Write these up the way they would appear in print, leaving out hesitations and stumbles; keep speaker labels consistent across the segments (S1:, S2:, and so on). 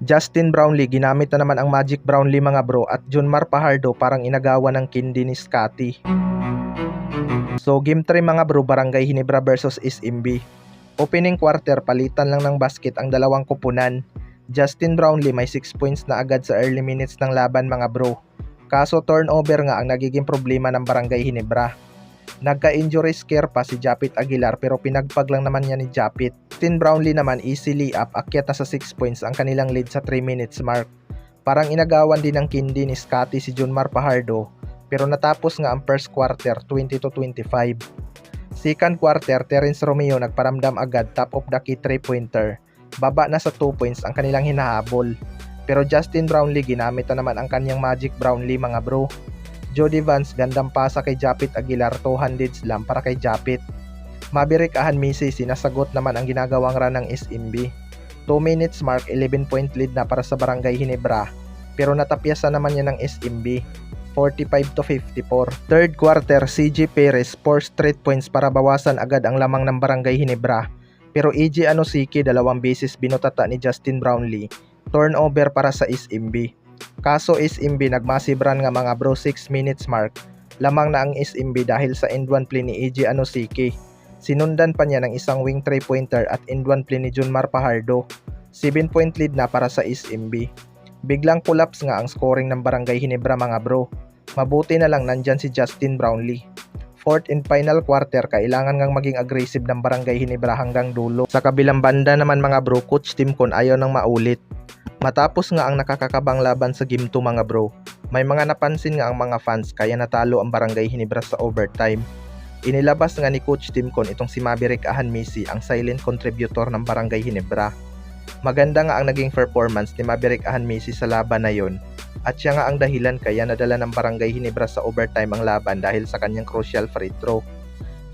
S1: Justin Brownlee ginamit na naman ang Magic Brownlee mga bro at Junmar Fajardo parang inagawan ng kindi ni Scotty. So game 3 mga bro, Barangay Ginebra versus SMB. Opening quarter palitan lang ng basket ang dalawang koponan. Justin Brownlee may 6 points na agad sa early minutes ng laban mga bro. Kaso turnover nga ang nagiging problema ng Barangay Ginebra. Nagka-injury scare pa si Japit Aguilar pero pinagpag lang naman niya ni Japit. Justin Brownlee naman easily up, akyat na sa 6 points ang kanilang lead sa 3 minutes mark. Parang inagawan din ng kindi ni Scotty si Junmar Fajardo pero natapos nga ang first quarter 20-25. Second quarter, Terence Romeo nagparamdam agad, top of the key 3-pointer. Baba na sa 2 points ang kanilang hinahabol. Pero Justin Brownlee ginamit na naman ang kanyang Magic Brownlee mga bro. Jody Vance gandang pasa kay Japit Aguilar, 200 slam para kay Japit. Maverick Ahanmisi sinasagot naman ang ginagawang run ng SMB. 2 minutes mark, 11-point lead na para sa Barangay Ginebra. Pero natapyasan naman niya ng SMB, 45-54. Third quarter, CJ Perez 4 straight points para bawasan agad ang lamang ng Barangay Ginebra. Pero EJ Anosike 2 beses binutata ni Justin Brownlee. Turnover para sa SMB. Kaso SMB nagmassive run nga mga bro, 6 minutes mark. Lamang na ang SMB dahil sa end 1 play ni EJ Anosike. Sinundan pa niya ng isang wing 3-pointer at end 1 play ni Junmar Fajardo. 7-point lead na para sa SMB. Biglang collapse nga ang scoring ng Barangay Ginebra mga bro. Mabuti na lang nandyan si Justin Brownlee. Fourth and final quarter, kailangan ngang maging aggressive ng Barangay Ginebra hanggang dulo. Sa kabilang banda naman mga bro, Coach Timcon ayaw nang maulit. Matapos nga ang nakakakabang laban sa Game 2 mga bro, may mga napansin nga ang mga fans kaya natalo ang Barangay Ginebra sa overtime. Inilabas nga ni Coach Timcon itong si Maverick Ahanmisi, ang silent contributor ng Barangay Ginebra. Maganda nga ang naging performance ni Maverick Ahanmisi sa laban na yon. At siya nga ang dahilan kaya nadala ng Barangay Ginebra sa overtime ang laban dahil sa kanyang crucial free throw.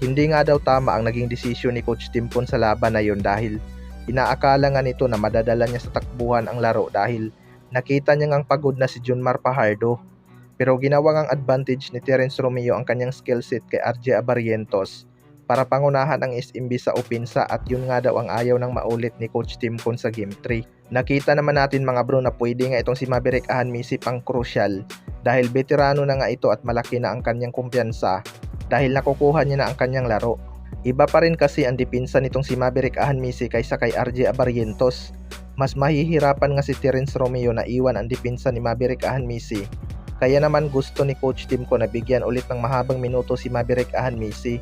S1: Hindi nga daw tama ang naging desisyon ni Coach Timcon sa laban na yon dahil inaakala nga nito na madadala niya sa takbuhan ang laro dahil nakita niya ngang pagod na si Junmar Fajardo. Pero ginawa ngang advantage ni Terence Romeo ang kanyang skill set kay RJ Abarrientos para pangunahan ang SMB sa opensa at yun nga daw ang ayaw nang maulit ni Coach Timcon sa Game 3. Nakita naman natin mga bro na pwede nga itong si Maverick Ahanmisi pang crucial dahil veterano na nga ito at malaki na ang kanyang kumpiyansa dahil nakukuha niya na ang kanyang laro. Iba pa rin kasi ang depensa nitong si Maverick Ahanmisi kaysa kay RJ Abarrientos. Mas mahihirapan nga si Terence Romeo na iwan ang depensa ni Maverick Ahanmisi. Kaya naman gusto ni Coach Timcon na bigyan ulit ng mahabang minuto si Maverick Ahanmisi.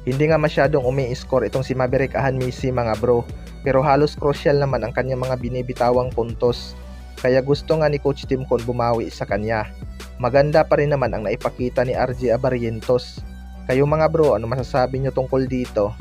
S1: Hindi nga masyadong umi-score itong si Maverick Ahanmisi mga bro, pero halos crucial naman ang kanyang mga binibitawang puntos. Kaya gusto nga ni Coach Timcon bumawi sa kanya. Maganda pa rin naman ang naipakita ni RJ Abarrientos. Kayo mga bro, ano masasabi nyo tungkol dito?